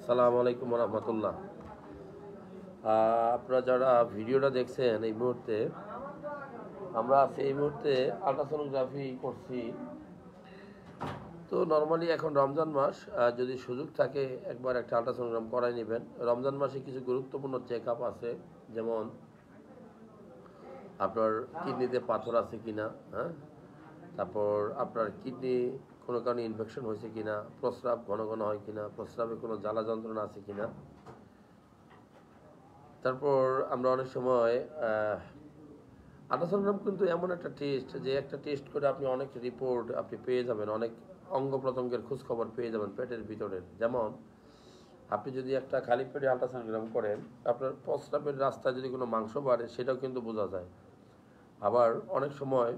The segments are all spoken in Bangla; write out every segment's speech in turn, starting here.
সালামু আলাইকুম রহমতুল্লাহ। আপনারা যারা ভিডিওটা দেখছেন এই মুহূর্তে, আমরা এই মুহূর্তে আলট্রাসোনোগ্রাফি করছি। তো নর্মালি এখন রমজান মাস, যদি সুযোগ থাকে একবার একটা আলট্রাসোনোগ্রাম করাই নেবেন। রমজান মাসে কিছু গুরুত্বপূর্ণ চেক আপ আছে, যেমন আপনার কিডনিতে পাথর আছে কিনা, হ্যাঁ, তারপর আপনার কিডনি কোনো কারণে ইনফেকশন হয়েছে কিনা, প্রস্রাব ঘন ঘন হয় কিনা, প্রস্রাবে কোনো জ্বালা যন্ত্রণা আছে কিনা। তারপর আমরা অনেক সময় আল্ট্রাসোনোগ্রাম কিন্তু এমন একটা টেস্ট, যে একটা টেস্ট করে আপনি অনেক রিপোর্ট আপনি পেয়ে যাবেন, অনেক অঙ্গ প্রত্যঙ্গের খোঁজখবর পেয়ে যাবেন পেটের ভিতরের। যেমন আপনি যদি একটা খালি পেটে আল্ট্রাসোনোগ্রাম করেন, আপনার প্রস্রাবের রাস্তায় যদি কোনো মাংস বাড়ে সেটাও কিন্তু বোঝা যায়। আবার অনেক সময়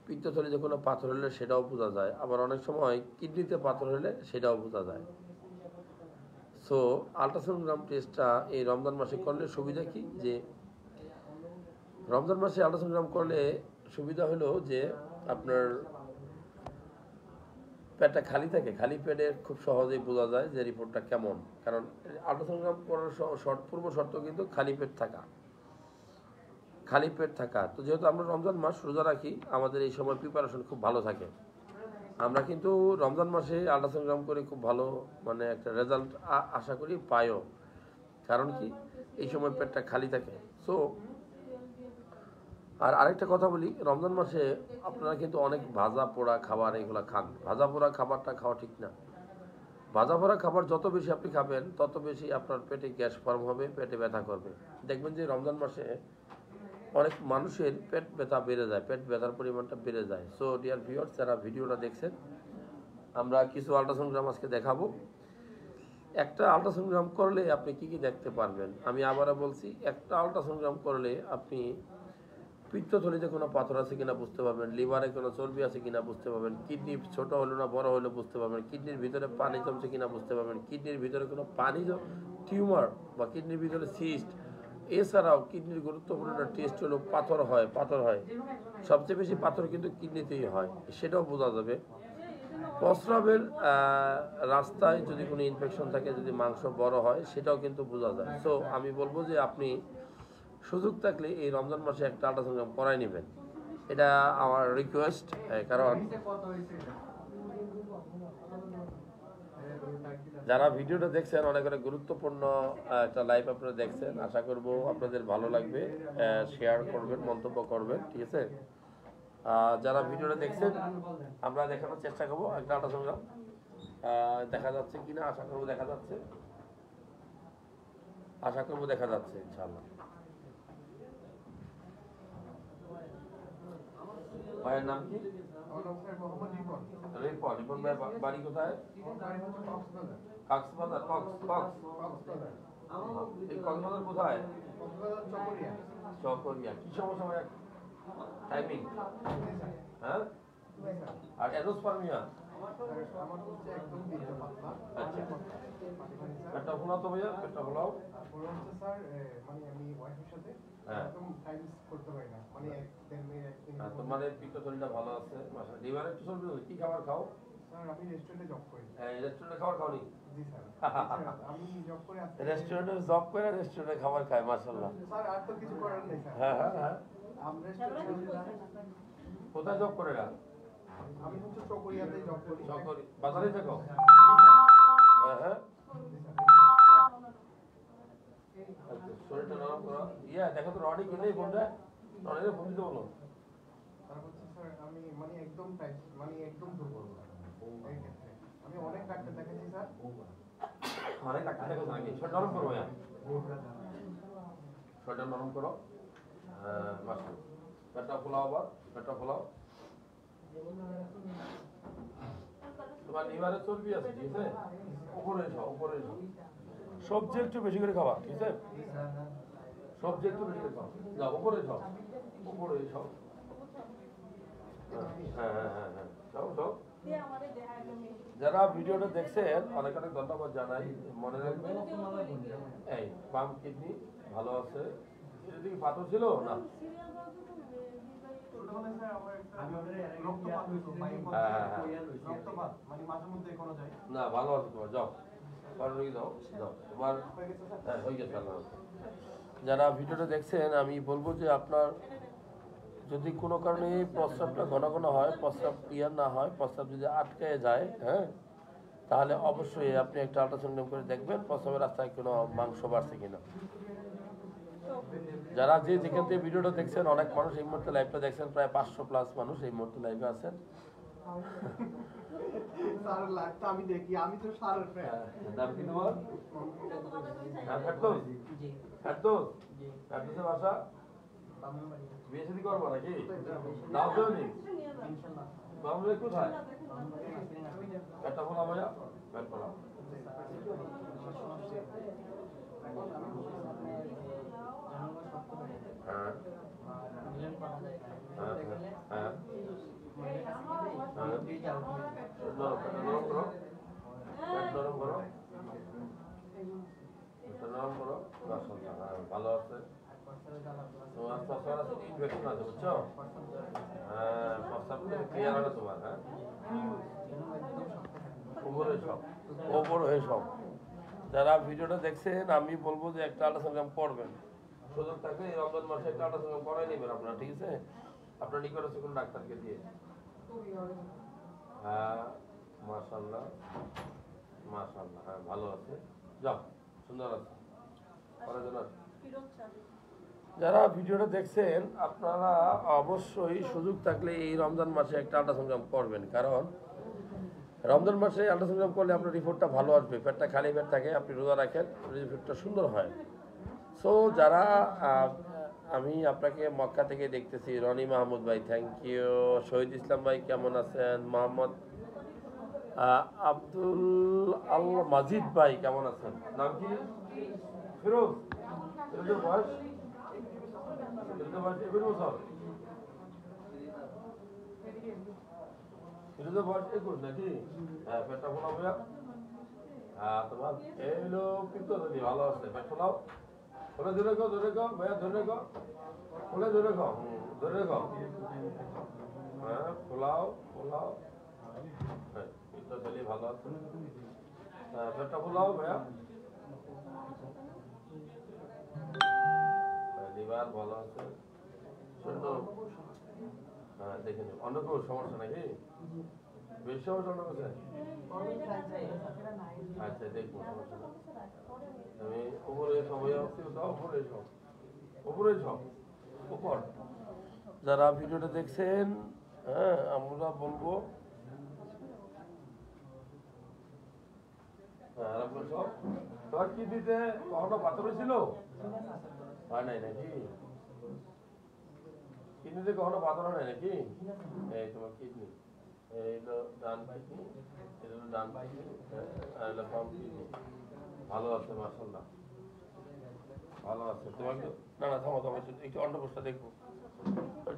পিত্তথলিতে কোনো পাথর হলে সেটাও বোঝা যায়। আবার অনেক সময় কিডনিতে পাথর হলে সেটাও বোঝা যায়। সো আল্ট্রাসোনোগ্রাম টেস্টটা এই রমজান মাসে করলে সুবিধা কি, যে রমজান মাসে আল্ট্রাসোনোগ্রাম করলে সুবিধা হলো যে আপনার পেটটা খালি থাকে, খালি পেটে খুব সহজেই বোঝা যায় যে রিপোর্টটা কেমন। কারণ আল্ট্রাসোনোগ্রাম করার পূর্ব শর্ত কিন্তু খালি পেট থাকা, খালি পেট থাকা। তো যেহেতু আমরা রমজান মাস রোজা রাখি, আমাদের এই সময় প্রিপারেশন খুব ভালো থাকে। আমরা কিন্তু রমজান মাসে আল্ট্রাসোনোগ্রাম করে খুব ভালো মানে একটা রেজাল্ট আশা করি পাইও। কারণ কি, এই সময় পেটটা খালি থাকে। সো আর আরেকটা কথা বলি, রমজান মাসে আপনারা কিন্তু অনেক ভাজা পোড়া খাবার এগুলো খান। ভাজা পোড়া খাবারটা খাওয়া ঠিক না। ভাজা পোড়া খাবার যত বেশি আপনি খাবেন, তত বেশি আপনার পেটে গ্যাস ফর্ম হবে, পেটে ব্যথা করবে। দেখবেন যে রমজান মাসে অনেক মানুষের পেট ব্যথা বেড়ে যায়, পেট ব্যথার পরিমাণটা বেড়ে যায়। সো ডিয়ার ভিউয়ার্স, যারা ভিডিওটা দেখছেন, আমরা কিছু আল্ট্রাসোনোগ্রাম আজকে দেখাবো। একটা আল্ট্রাসোনোগ্রাম করলে আপনি কি কি দেখতে পারবেন, আমি আবারও বলছি, একটা আল্ট্রাসোনোগ্রাম করলে আপনি পিত্তথলিতে কোনো পাথর আছে কিনা বুঝতে পারবেন, লিভারে কোনো চর্বি আছে কিনা বুঝতে পারবেন, কিডনি ছোট হলো না বড় হলো বুঝতে পারবেন, কিডনির ভিতরে পানি জমছে কিনা বুঝতে পারবেন, কিডনির ভিতরে কোনো পানি টিউমার বা কিডনির ভিতরে সিস্ট। এছাড়াও কিডনির গুরুত্বপূর্ণ টেস্ট হলো পাথর হয়, সবচেয়ে বেশি পাথর কিন্তু কিডনিতেই হয়, সেটাও বোঝা যাবে। প্রস্রাবের রাস্তায় যদি কোনো ইনফেকশন থাকে, যদি মাংস বড় হয়, সেটাও কিন্তু বোঝা যায়। সো আমি বলবো যে আপনি সুযোগ থাকলে এই রমজান মাসে একটা আল্ট্রাসোনোগ্রাম করাই নেবেন, এটা আমার রিকোয়েস্ট। কারণ যারা ভিডিওটা দেখছেন, অনেক অনেক গুরুত্বপূর্ণ একটা লাইভ আপনারা দেখছেন। আশা করব আপনাদের ভালো লাগবে, শেয়ার করবেন, মন্তব্য করবেন, ঠিক আছে। যারা ভিডিওটা দেখছেন, আমরা দেখানোর চেষ্টা করবো একটা আল্ট্রাসোনোগ্রাম দেখা যাচ্ছে কিনা। আশা করবো দেখা যাচ্ছে, ইনশাআল্লাহ। ভাইয়ের নাম কি? রিপন। রিপন ভাই বাড়ি কোথায়? কক্সবাজার। এই কক্সবাজার কোথায়? চকরিয়া। কি সমস্যা ভাই? টাইমিং, হ্যাঁ, আর এজোস্পার্মিয়া। আচ্ছা, পেটটা ফোলাও তো ভাইয়া, পেটটা ফোলাও। তোমার পিত্তথলিটা ভালো আছে, লিভার একটু চলবে। কি খাবার খাও? আমি রেস্টুরেন্টে জব করি। রেস্টুরেন্টে খাবার খাওনি? জি স্যার, আমি জব করে আছি। রেস্টুরেন্টে জব করে রেস্টুরেন্টে খাবার খায়, মাশাআল্লাহ। স্যার আর তো কিছু করার নেই স্যার। হ্যাঁ, আমরা কোথায় জব করে? আমি হচ্ছে চকরিয়াতে জব করি। বাজারে থাকো? হ্যাঁ। শরীরটা নরম করো। দেখো তো রনি কিনেই ফোন দেয়, রনিরে ফোন দিতে বলো। স্যার আমি একদম দুর্বল। আমি অনেক ডাক্তার দেখাচ্ছি স্যার। অনেক ডাক্তার দেখাচ্ছি নাকি? শরীর নরম করো ভাইয়া, শরীরটা নরম করো। পেটটা ফোলাও, আবার পেটটা ফোলাও। তোমার লিভারে চর্বি আছে, ঠিক আছে? উপরে এসো। সবজি একটু বেশি করে খাওয়া, ঠিক আছে? সবজি একটু বেশি করে খাওয়া। যাও উপরে এসো। হ্যাঁ। যাও। যারা ভিডিওটা দেখছেন, অনেক অনেক ধন্যবাদ জানাই। মনে রাখবেন, এই বাম কিডনি ভালো আছে। এটা কি পাথর ছিল না? না, ভালো আছে তোমার, যাও। যারা ভিডিওটা দেখছেন আমি বলবো যে আপনার যদি কোনো কারণে প্রস্রাবটা ঘন ঘন হয়, প্রস্রাব ক্লিয়ার না হয়, প্রস্রাব যদি আটকে যায়, হ্যাঁ, তাহলে অবশ্যই আপনি একটা আল্ট্রাসাউন্ড করে দেখবেন প্রস্রাবের রাস্তায় কোনো মাংস বাড়ছে কিনা। যারা যেখান থেকে ভিডিওটা দেখছেন, অনেক মানুষ এই মুহূর্তে লাইভটা দেখছেন, প্রায় 500+ মানুষ এই মুহূর্তে লাইভে আছেন। আমি দেখি, আমি তো সারের ফ্যান। নাম কি তোমার? বাসা বিয়ে শাদী করবো নাকি? দাও তো নি বাবুরে কোথায়? একটা ফোলা ভাইয়া ব্যাট ফোলা হ্যাঁ হ্যাঁ ভালো আছে। তোমার প্রস্তাব আছে, ইনফেকশন আছে, বুঝছো? হ্যাঁ, প্রস্তাব ক্লিয়ার হবে তোমার। হ্যাঁ, ওপরে সব যারা ভিডিওটা দেখছেন আমি বলবো যে একটা আল্ট্রাসাউন্ড করবেন, সুযোগ থাকলে এই রমজান মাসে একটা আল্ট্রাসাউন্ড করাই নেবেন আপনারা, ঠিক আছে? আপনার নিকট আছে কোন ডাক্তারকে দিয়ে। হ্যাঁ, মাশাআল্লাহ মাশাআল্লাহ, হ্যাঁ ভালো আছে, যাও সুন্দর আছে। যারা ভিডিওটা দেখছেন আপনারা অবশ্যই সুযোগ থাকলে এই রমজান মাসে একটা আল্ট্রাসাউন্ড করবেন, কারণ রমজান মাসে আল্ট্রাসাউন্ড করলে আপনার রিপোর্টটা ভালো আসবে। পেটটা খালি পেট থাকে, আপনি রোজা রাখেন, রিপোর্টটা সুন্দর হয়। সো যারা আমি আপনাকে মক্কা থেকে দেখতেছি, রনি মাহমুদ ভাই থ্যাংক ইউ। শহীদ ইসলাম ভাই কেমন আছেন? মোহাম্মদ আব্দুল আল মাজিদ ভাই কেমন আছেন? নাম কি? ফিরোজ। ফিরোজের বয়স 21 নাকি? হ্যাঁ, পেটটা ফোলাও ভাইয়া। হ্যাঁ, তোমার এইলো কিন্তু ভালো আছে। পেট ফোলাও, ফোলে ধরে গো ভাইয়া, ধরে গো, ফোলে ধরে গো, ধরে গো। হ্যাঁ, ফোলাও। হ্যাঁ, কিন্তু ভালো আছে। হ্যাঁ, পেটটা ফোলাও ভাইয়া। লিভার ভালো আছে। হ্যাঁ, দেখে নিন। অন্য কোনো সমস্যা নাকি? বেশি সমস্যা অন্য কোথায়? আচ্ছা, দেখবো, সমস্যা না। আমি উপরে উপর যারা ভিডিওটা দেখছেন, হ্যাঁ, আমরা বলবো তোমার কি দিতে কখনো পাথর হয়েছিল? হয় নাই নাকি? কিডনিতে কখনো পাথর হয় নাকি? এই তোমার কিডনি, এইটা ডান কিডনি, এটা ডান কিডনি, আর এটা বাম কিডনি। ভালো আছে মাশাআল্লাহ, ভালো আছে। তোমাকে না থামো, একটু অন্ডকোষটা দেখবো,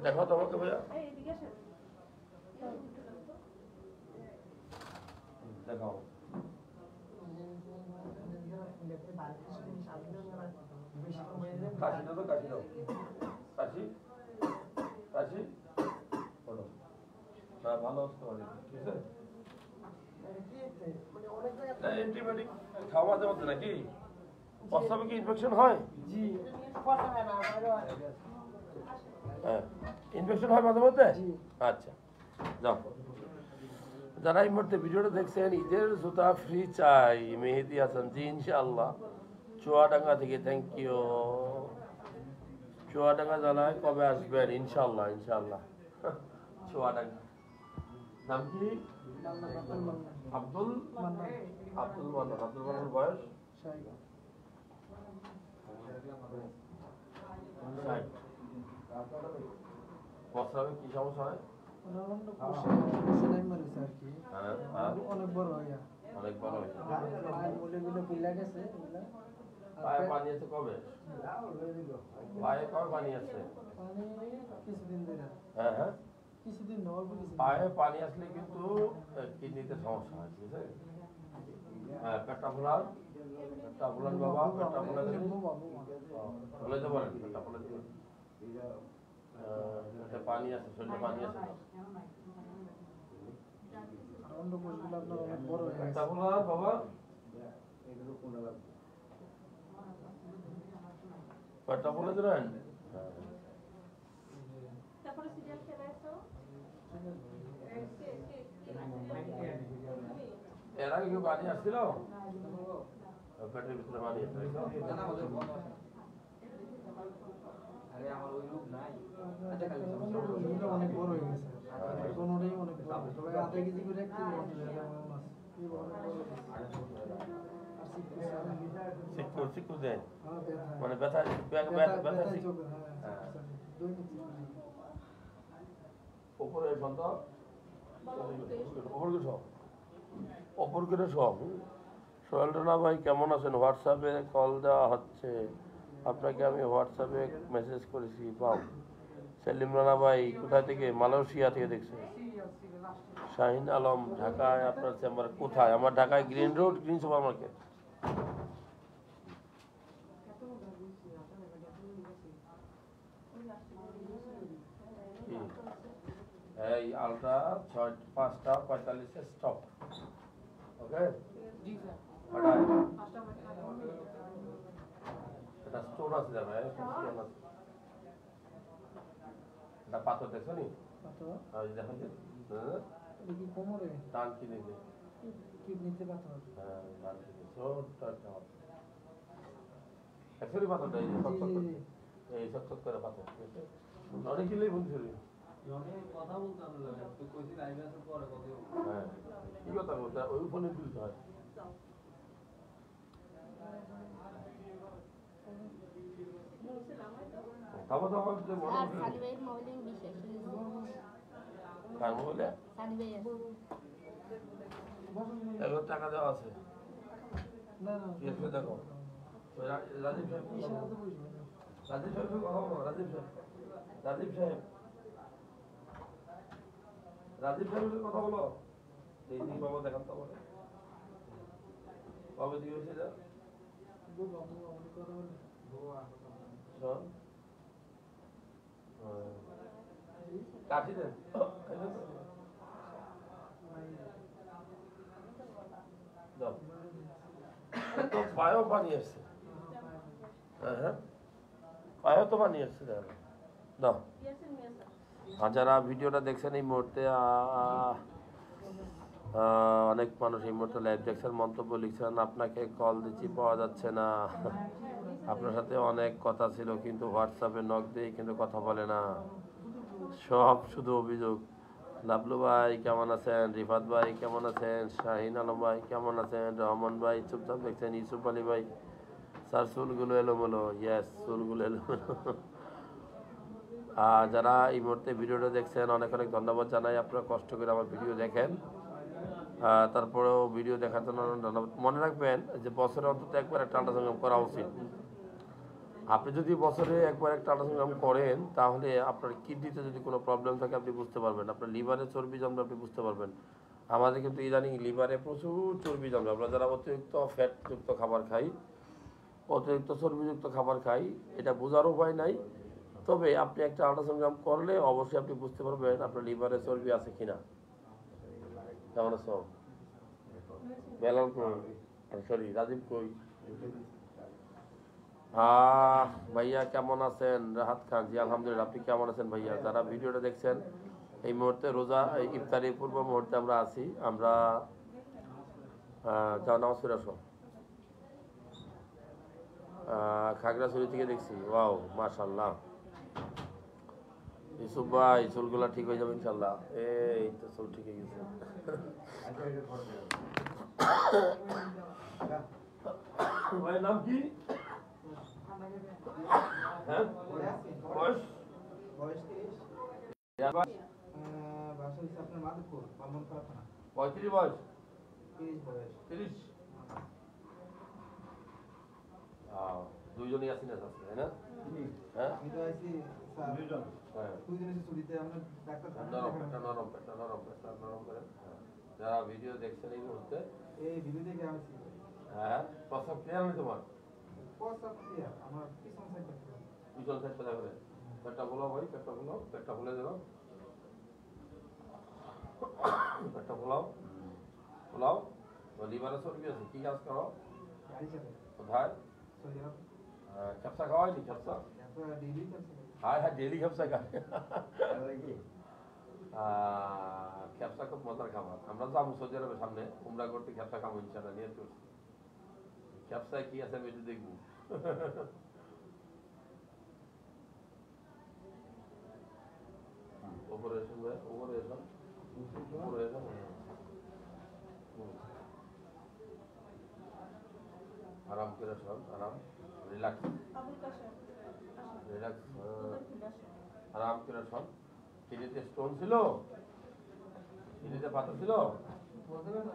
দেখো তোমাকে ভাইয়া, দেখাও। কাশি দাও, কাশি বলো না, ভালো আছে তো অনেক, ঠিক আছে? অ্যান্টিবায়োটিক খাওয়া মাঝে মধ্যে নাকি? প্রস্রাবে কি ইনফেকশন হয়? হ্যাঁ, ইনফেকশন হয় মাঝে মধ্যে। আচ্ছা, যাও। যারা এই মুহূর্তে ভিডিওটা দেখছেন, ঈদের জুতা ফ্রি চাই, মেহেদি হাসান জি ইনশাআল্লাহ, চুয়াডাঙ্গা থেকে থ্যাংক ইউ। চুয়াডাঙ্গা জেলায় কবে আসবেন? ইনশাআল্লাহ চুয়াডাঙ্গা। নাম কি? আব্দুল মান্নান। বয়স? প্রস্রাবে কি সমস্যা হয়? অনেক বড় হয়ে পায়ে পানি আছে কবে? পায়ে কবে পানি আছে? কিছুদিন ধরে। হ্যাঁ, কিছুদিন পায়ে পানি আসলে কিন্তু কিডনিতে সমস্যা হয়, ঠিক আছে? হ্যাঁ, পেটটা ফোলান বাবা, পেটটা ফোলাতে পারেন, পেটটা ফোলাতে পারেন। পানি আছে, শরীরে পানি আছে। পেটটা ফোলান বাবা, পেটটা ফুলে দিলেন? তারপরে সিরিয়াল খেলাইছো এর আগে কেউ বাড়ি আসছিল? পেটের ভিতরে বাড়ি আসছিল? রোগটা অনেক বড় হয়ে গেছে। কোনোটাই অনেক বড়। তবে আধা কেজি করে এক কেজি মাছ হয়ে যায় আমার মাছ। এই বড় বড় হয়ে গেছে। আর চিক্কু চিক্কু দেয় হ্যাঁ, ব্যথা। মানে ব্যথা ব্যথায় ব্যথা চোখে, হ্যাঁ, দৈনিক উপরে সন্তান অপর করে সব সোহেলরানা ভাই কেমন আছেন? হোয়াটসঅ্যাপে কল দেওয়া হচ্ছে আপনাকে, আমি হোয়াটসঅ্যাপে মেসেজ করেছি পাও। সেলিম রানা ভাই কোথায় থেকে? মালয়েশিয়া থেকে দেখছে। শাহিন আলম ঢাকায় আপনার চেম্বার কোথায়? আমার ঢাকায় green road, green super market. এই আলট্রা 5টা 45 স্টপ। ওকে এটা স্টোন আছে যাবে, স্টোন আছে। এটা পাথর দেখছো নি? দেখেন কি কোমরে টান কিনে দিয়ে কিডনিতে পাথর। হ্যাঁ টান কিনে ছোট্ট একটা অ্যাকচুয়ালি পাথরটা এই এই সব করে পাথর, ঠিক আছে? অনেক কিলেই বলছিল। হ্যাঁ কি কথা বলতে ওই ফোনে তুলতে হয়। তারপর তো আমার যে মনে হচ্ছে কার মোবাইলে এগুলো টাকা দেওয়া আছে। না না পিএসপি দেখো রাজীব সাহেব, ইশারা তো বুঝবো না। রাজীব সাহেবের কথা বলো। রাজীব সাহেব, রাজীব সাহেব, রাজীব সাহেবের কথা বলো। এই দিন বাবা দেখান তো বলে কবে দিয়ে হয়েছে যা বুঝবো আমি কথা বলি। শোন কাশি দেন দাও। তো পায়েও পানি আসছে। হ্যাঁ হ্যাঁ পায়েও তো পানি আসছে দাও। আর যারা ভিডিওটা দেখছেন এই মুহূর্তে অনেক মানুষ এই মুহূর্তে লাইভ দেখছেন, মন্তব্য লিখছেন আপনাকে কল দিচ্ছি পাওয়া যাচ্ছে না, আপনার সাথে অনেক কথা ছিল কিন্তু হোয়াটসঅ্যাপে নক দিয়ে কিন্তু কথা বলে না, সব শুধু অভিযোগ। লাবলু ভাই কেমন আছেন? রিফাত ভাই কেমন আছেন? শাহিন আলম ভাই কেমন আছেন? রহমান ভাই চুপচাপ দেখছেন। ইউসুফ আলী ভাই স্যার চুলগুলো এলোমেলো, ইয়েস চুলগুলো এলোমেলো। যারা এই মুহূর্তে ভিডিওটা দেখছেন অনেক অনেক ধন্যবাদ জানাই, আপনারা কষ্ট করে আমার ভিডিও দেখেন। তারপরেও ভিডিও দেখার জন্য ধন্যবাদ। মনে রাখবেন যে বছরে অন্তত একবার একটা আল্ট্রাসাউন্ড করা উচিত। আপনি যদি বছরে একবার একটা আল্ট্রাসাউন্ড করেন তাহলে আপনার কিডনিতে যদি কোনো প্রবলেম থাকে আপনি বুঝতে পারবেন, আপনার লিভারে চর্বি জমলে আপনি বুঝতে পারবেন। আমাদের কিন্তু ইদানিং লিভারে প্রচুর চর্বি জমে। আমরা যারা অতিরিক্ত ফ্যাটযুক্ত খাবার খাই, অতিরিক্ত চর্বিযুক্ত খাবার খাই, এটা বোঝার উপায় নাই। তবে আপনি একটা আল্ট্রাসাউন্ড করলে অবশ্যই আপনি বুঝতে পারবেন আপনার লিভারে চর্বি আছে কিনা। কেমন আছো? বেলাল কই? সরি রাজীব কই? ভাইয়া কেমন আছেন? রাহাত খান, জি আলহামদুলিল্লাহ। আপনি কেমন আছেন ভাইয়া? যারা ভিডিওটা দেখছেন এই মুহূর্তে রোজা ইফতারির পূর্ব মুহূর্তে আমরা আছি। আমরা যাও নামাজ পড়ে আসো। খাগড়াছড়ি থেকে দেখছি। ওয়াও মাশাআল্লাহ। ইউসুফ ভাই চুলগুলা ঠিক হয়ে যাবে ইনশাল্লাহ। এই তো চুল ঠিক হয়ে গেছে। ভাইয়ের নাম কি? হ্যাঁ বয়স বয়স 30। বাসা হচ্ছে আপনার মাধবপুর বামনপাড়া থানা। 35 বয়স, 30 বয়স। 30। দুইজনই আছি না আজকে, তাই না? হ্যাঁ আমি তো আইছি স্যার দুইজন। হ্যাঁ দুইজন এসে ছুটিতে আমরা ডাক্তার নরম করে। যারা ভিডিও দেখছেন এই মুহূর্তে, এই ভিডিও দেখে আসছি। হ্যাঁ প্রস্তাব ক্লিয়ার নেই তোমার? প্রস্তাব ক্লিয়ার, আমার পিছন সাইড পিছন সাইড পেদা করে পেটটা খোলাও ভাই, পেটটা খোলাও, পেটটা খুলে দিল, পেটটা খোলাও খোলাও। লিভারে চর্বি আছে, কি কাজ করো? গাড়ি চালায় কোথায়? সৌদি আরব খেপসা খাওয়ায়নি খেপসা? ডেইলি চলছে হ্যাঁ হ্যাঁ ডেলি খেপসা খায়। খেপসা খুব মজার খাবার। আমরা যাবো সৌদি আরবের সামনে উমরা করতে, খেপসা খাবো ইনশাল্লাহ, নিয়ে চলছি। খেপসায় কি আছে আমি একটু দেখবো। উপরে এসো ভাই, উপরে এসো, উপরে এসো। আরাম করে শোন, আরাম, রিল্যাক্স, আবুল কাশেম রিল্যাক্স, আসেন। আরাম করে শোন। কিডনিতে স্টোন ছিল, কিডনিতে পাথর ছিল, বলতে পারেন না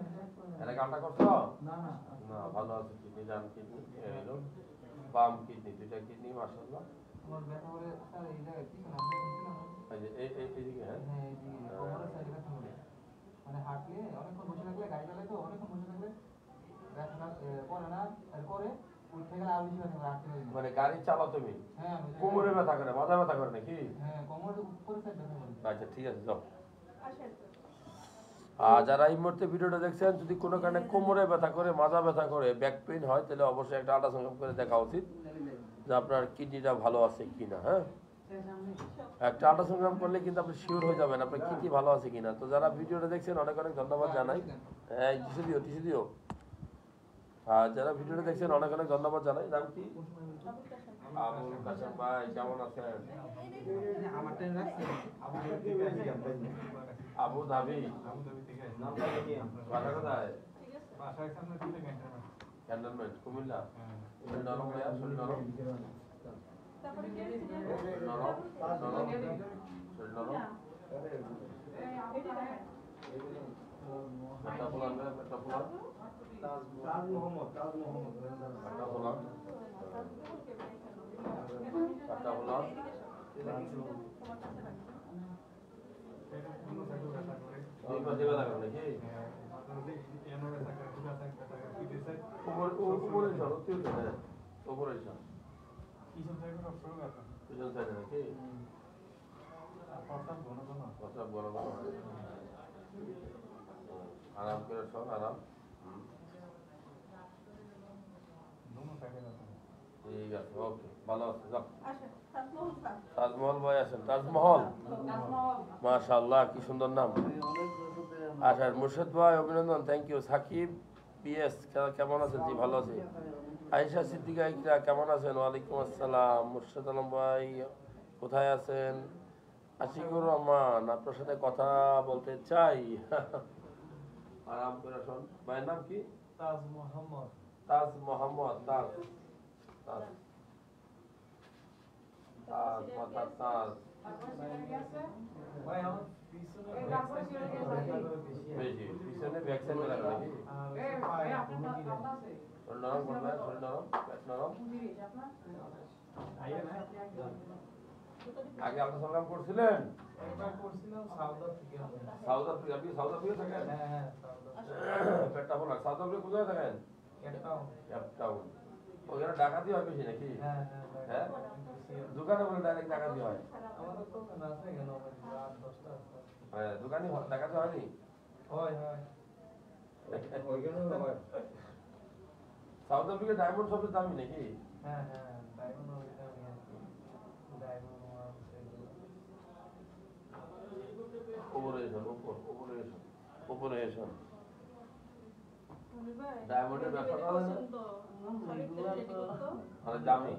এটা কামটা করছো? না না না, ভালো আছে কিডনি, ডান কিডনি, এলো বাম কিডনি, দুইটা কিডনি মাশাআল্লাহ। আমার ব্যথা করে স্যার এই জায়গায় পিছনে আপনি পিছনে এই যে এইদিকে, হ্যাঁ হ্যাঁ এই যে কোমরের সাইডে ব্যথা করে মানে হাঁটলে অনেকক্ষণ বসে থাকলে গাড়ি চালালে তো অনেকক্ষণ বসে থাকলে ব্যথা করে না তারপরে উঠে গেলে আরো বেশি ব্যথা করে হাঁটতে পারি না। মানে গাড়ি চালাও তুমি, হ্যাঁ আমি কোমরে ব্যথা করে, মাথা ব্যথা করে নাকি? হ্যাঁ কোমরের উপরে সাইড ব্যথা করে আচ্ছা ঠিক আছে, যাও। আসেন। আর যারা এই মুহূর্তে ভিডিওটা দেখছেন, যদি কোনো কারণে কোমরে ব্যথা করে, মাজা ব্যথা করে, ব্যাক পেইন হয়, তাহলে অবশ্যই একটা আল্ট্রাসাউন্ড করে দেখা উচিত যে আপনার কিডনিটা ভালো আছে কিনা। হ্যাঁ, একটা আল্ট্রাসাউন্ড করলে কিন্তু আপনি শিওর হয়ে যাবেন আপনার কিডনি ভালো আছে কিনা। তো যারা ভিডিওটা দেখছেন অনেক অনেক ধন্যবাদ জানাই। হ্যাঁ, টিসু দিও, টিসু দিও। আর যারা ভিডিওটা দেখছেন অনেক অনেক ধন্যবাদ জানাই। নাম কি? আবুল কাশেম। আবুল কাশেম ভাই, কেমন আছেন? আমার টাইম রাখছে আবু ধাবি, বাসা কোথায়? ঠিক আছে। ক্যান্টনমেন্ট, কুমিল্লা। শরীর নরম ভাইয়া, শরীর নরম, তারপরে কে সিরিয়াল শরীর নরম, নরম, শরীর নরম। এটা দেখেন। পেটটা ফোলান ভাইয়া, পেটটা ফোলান, তাজ মোহাম্মদ পেটটা ফোলান, পেটটা ফোলান। দুই পাশে ব্যথা করে নাকি? উপরে চল, তুই উঠে নে। উপরে চল, পিছন সাইডে নাকি? প্রস্রাব ঘন ঘন হয়। আরাম করে শোন, আরাম। ঠিক আছে, ওকে, ভালো আছে, যাও। আসেন। তাজমহল স্যার। তাজমহল ভাই আছেন, তাজমহল, মাশাআল্লাহ, কি সুন্দর নাম। আচ্ছা, মুর্শিদ ভাই অভিনন্দন, থ্যাংক ইউ। সাকিব পিএস কেমন আছেন? জি ভালো আছি। আয়েশা সিদ্দিকা ইকরা কেমন আছেন? ওয়ালাইকুম আসসালাম। মুর্শিদ আলম ভাই কোথায় আছেন? আশিকুর রহমান, আপনার সাথে কথা বলতে চাই। আরাম করে শোন। ভাইয়ের নাম কি? তাজ মোহাম্মদ তাজ মোহাম্মদ, তাজ, তাজ, তাজ, মাথা তাজ। ভাই আমার পিছনে বেশি পিছনে ব্যাক সাইড লাগা নাকি? শরীর নরম করবে, শরীর নরম, পেট নরম। আগে আল্ট্রাসাউন্ড করছিলেন? একবার করছিলাম সাউথ আফ্রিকা সাউথ আফ্রিকা, আপনি সাউথ আফ্রিকা থাকেন? হ্যাঁ পেটটা ফোলা। সাউথ আফ্রিকা কোথায় থাকেন? কেপটাউন। ওখানে ডাকাতি হয় বেশি নাকি? হ্যাঁ, দোকানে বলে ডাইরেক্ট ডাকাতি হয়। আমাদের তো আছে কেন 8-10টা আছে হ্যাঁ, দোকানে ডাকাতি হয়নি? হয় সাউথ আফ্রিকা ডায়মন্ড সবচেয়ে দামি নাকি? হ্যাঁ ডায়মন্ড ওইটা নিয়ে ডায়মন্ড উপরে এসন, উপরে এসন, উপরে এসন। মনির ভাই, ডায়মন্ডের ব্যবসা করেন? পছন্দ। শরীরটা রেডি করতো। মানে দামি।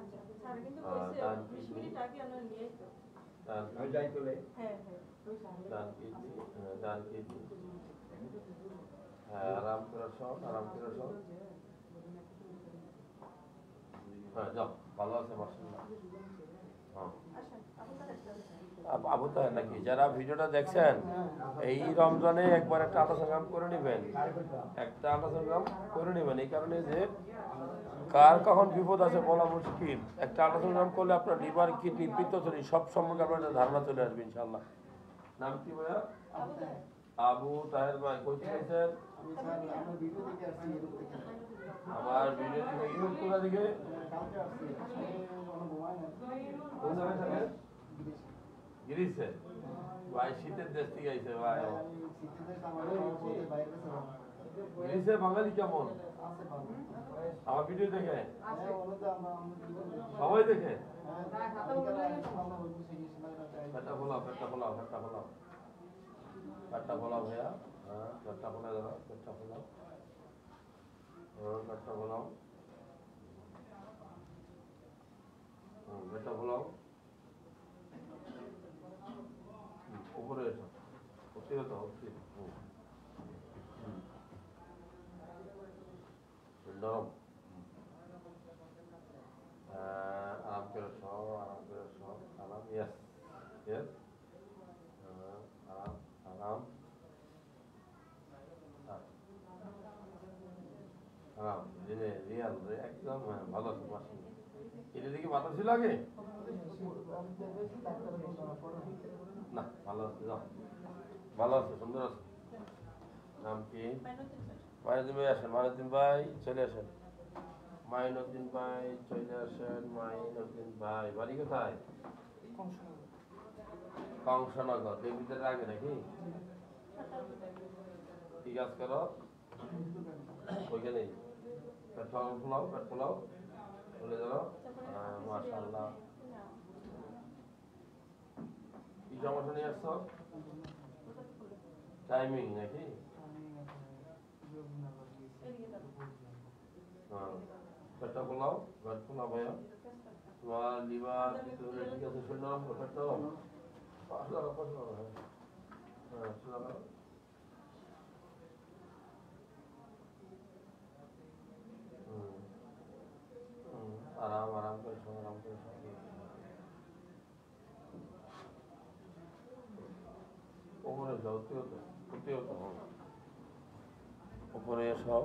আচ্ছা, স্যার কিন্তু কইছে 20 মিনিট আগে আমরা নিয়ে আইতো। হ্যাঁ। ডান কিডনি, ডান কিডনি। হ্যাঁ, আরাম করে শোন, আরাম করে শোন। হ্যাঁ, যাও, ভালো আছে মাশাআল্লাহ। হ্যাঁ, আসেন। আপনাদের আবু তাহের নাকি? যারা ভিডিওটা দেখছেন এই রমজানে একবার একটা আল্ট্রাসাউন্ড করে নেবেন, একটা আল্ট্রাসাউন্ড করে নেবেন। এই কারণে যে কার কখন বিপদ আছে বলা মুশকিল। একটা আল্ট্রাসাউন্ড করলে আপনার লিভার, কিডনি, পিত্তথলি সব সম্পর্কে আপনার একটা ধারণা চলে আসবে ইনশাআল্লাহ। নাম কি ভাইয়া? আবু তাহের ভাই, কই থেকে? আমার ভিডিও থেকে ইউটিউব কোথা থেকে? কোন জায়গায় থাকেন? গিরিশে ভাই, শীতের দেশ থেকে আইছে ভাই। গ্রিসে বাঙালি কেমন? আছে ভালো আমার ভিডিও দেখে আছে ওটা আমরা সবাই দেখে। আমরা হইব সিরিয়াস না পেটটা খোলাও, পেটটা খোলাও, পেটটা খোলাও, পেটটা খোলাও ভাইয়া। হ্যাঁ, পেটটা খোলা দাও, পেটটা খোলাও, পেটটা খোলাও, পেটটা খোলাও। উপরে এসো, উপরে তো হচ্ছে নরম। আরাম করে সব, আরাম করে সব, আরাম। ইয়েস ইয়েস, আরাম আরাম আরাম। রিয়াল একদম ভালো আছে। মাসি এটা দিকে মাথা ছিল আগে না, ভালো আছে, যাও ভালো আছে, সুন্দর আছে। নাম কি? মাইনুদ্দিন ভাই আসেন, মাইনুদ্দিন ভাই চলে আসেন, মাইনুদ্দিন ভাই চলে আসেন, মাইনুদ্দিন ভাই বাড়ি কোথায়? কংসনগর। দেবীদের আগে নাকি? কি কাজ করো ওইখানেই? পেট্রোল ফোলাও, পেট্রোলাও চলে যাও। মাশাআল্লাহ। কি সমস্যা নিয়ে আসছো? টাইমিং নাকি? পেটটা খোলাও, পেট খোলাও ভাইয়া। তোমার লিভার ঠিক আছে, শরীর নরম করো, পেট নরম। আরাম আরাম করে শোনো, আরাম করে শোনো। উপরে যাও, উঠতে হতো উপরে এসো।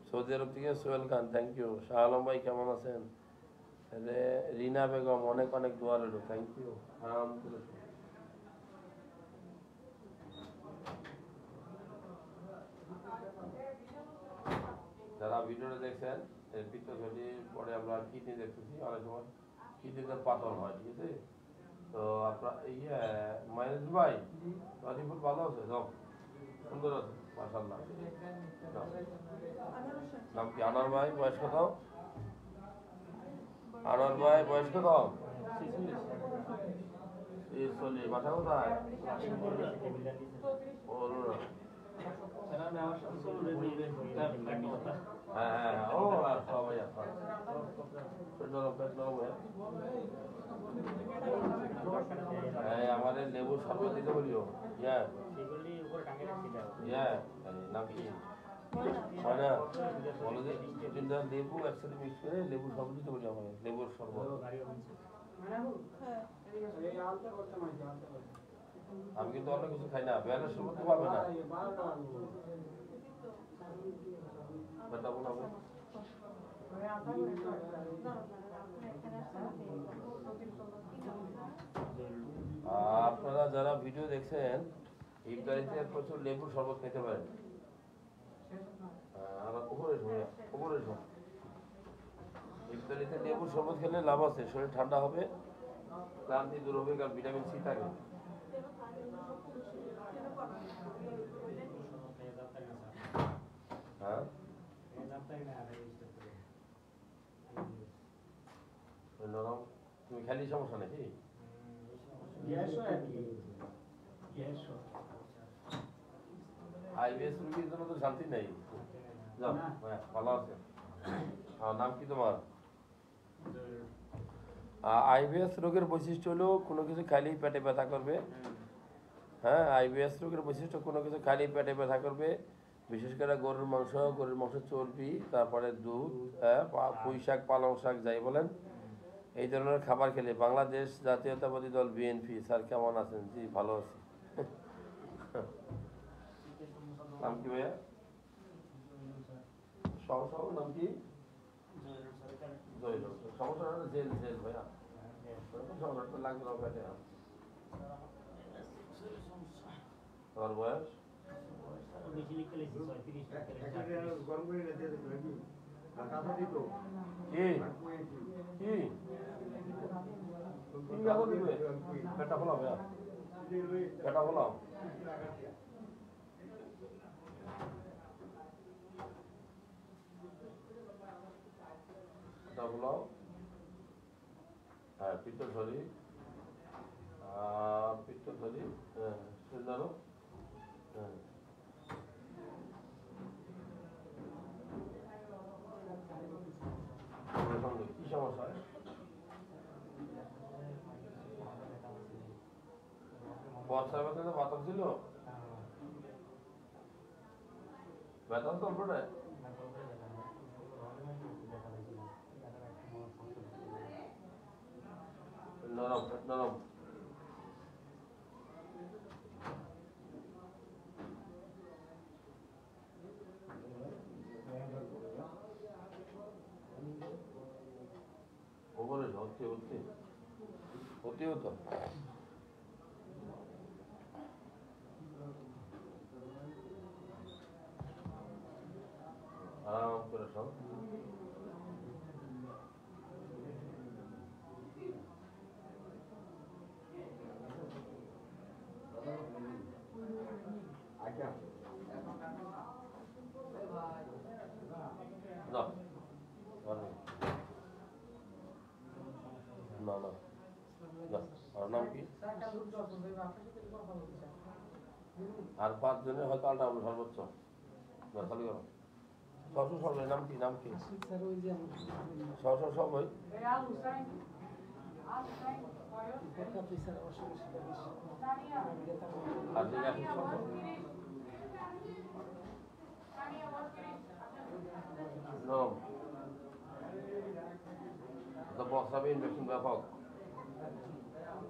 সৌদি আরব থেকে সোহেল খান, থ্যাংক ইউ। শাহ আলম ভাই কেমন আছেন? রিনা বেগম অনেক অনেক দোয়া রইল, থ্যাংক ইউ। আরাম করে শোনো। যারা ভিডিওটা দেখছেন, এর পিত্তথলির পরে আমরা কিডনি দেখতেছি, অনেক সময় কিডনিতে পাথর হয়, ঠিক আছে? তো আপনার মাইনুল ভাই রিপোর্ট ভালো আছে, সব সুন্দর আছে মাশাআল্লাহ। নাম কি? আনোয়ার ভাই, বয়স কত? আনোয়ার ভাই বয়স কত? 46। বাসা কোথায়? হ্যাঁ হ্যাঁ, ও সবাই আমাদের লেবু শরবত দিতে বলিও। নাম কি? ময়না, বলো যে 2-3টা লেবু একসাথে মিক্স করে লেবু শরবত দিতে বলি আমাকে, লেবুর শরবত। আমি কিন্তু অন্য কিছু খাই না, বেয়ারের শরবত তো পাবে না। বেটা বলাবো আপনারা যারা ভিডিও দেখছেন, ইফতারিতে প্রচুর লেবুর শরবত খেতে পারেন। ইফতারিতে লেবুর শরবত খেলে লাভ আছে, শরীর ঠান্ডা হবে, ক্লান্তি দূর হবে, কারণ ভিটামিন সি থাকে। হ্যাঁ, তুমি খালি সমস্যা নাকি? আইবিএস রোগীর জন্য তো শান্তি নেই। যাও ভালো আছে। নাম কি তোমার? আইবিএস রোগের বৈশিষ্ট্য হলো কোনো কিছু খাইলেই পেটে ব্যথা করবে। হ্যাঁ, আইবিএস রোগের বৈশিষ্ট্য কোনো কিছু খাইলেই পেটে ব্যথা করবে, বিশেষ করে গরুর মাংস চর্বি, তারপরে দুধ, পুঁই শাক, পালং শাক যাই বলেন, এই ধরনের খাবার খেলে। বাংলাদেশ জাতীয়তাবাদী দল বিএনপি। স্যার কেমন আছেন? জি ভালো আছি। নাম কি ভাইয়া? নাম কি? সমস্যা জেল জেল ভাইয়া, সমস্যা লাগবে না পেটে। তোমার বয়স? পেটটা খোলা ভাইয়া, এটা বলো এটা বলো হ্যাঁ পিত্তথলি পিত্তথলি হ্যাঁ সেজানো হ্যাঁ কি সমস্যা বর্ষার ভেতরে বাতাস ছিল বেতন তো পড়ে নরম নরম ওপরে হচ্ছে হচ্ছে হতে হতো আরাম করে সব না না না আর নাম কি আর 5 জনের হয়তো আলটা আমরা সর্বোচ্চ না খালি করো সব সবাই নাম কি সবাই আর নরম তো বসাবে ইনফেকশন ব্যাপক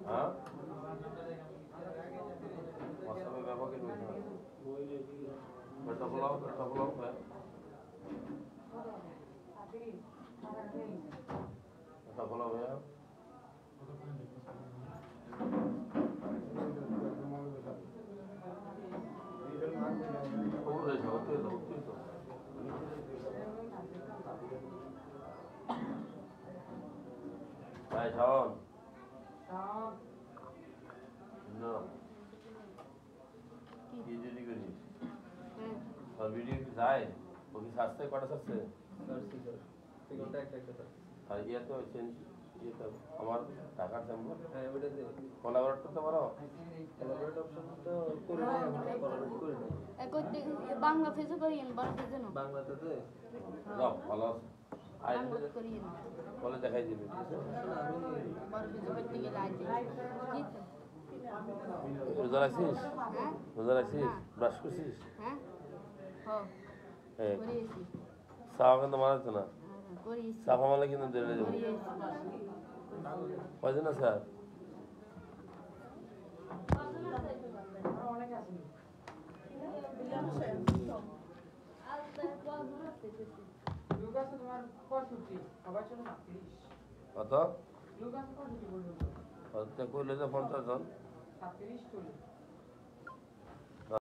হ্যাঁ বসাবে ব্যাপক ইনফেকশন পেটটা ফোলাও হ্যাঁ পেটটা ফোলাও হ্যাঁ Hey, Sean. No. কি যদি করিস আর ভিডিও কি যায় ও কি সারছে কটা সারছে আর ইয়ে তো চেঞ্জ ইয়ে তো আমার টাকার চেম্বার হ্যাঁ ওইটাতে কোলাবরেট করতে পারো কোলাবরেট অপশন তো করে নাই আমরা কোলাবরেট করে নাই করতে বাংলা ফেসে করিয়েন বড় ফেসে না বাংলাতে যাও ভালো আছে বাংলা করিয়েন বলে দেখাই দিবি ঠিক আছে বড় ফেসে করতে গেলে আইতে রোজা রাখছিস হ্যাঁ রোজা রাখছিস ব্রাশ করছিস হ্যাঁ হ্যাঁ এই করিয়েছি সাফা কিন্তু মারাচ্ছে না করিয়েছি সাফা মারলে কিন্তু দেড়ে যাবো কয়জন আছে আর লুকাসে তোমার 65 সবার জন্য 30 কত লুকাসে 65 বলবো কত করলে তো 50 জন 37 চলে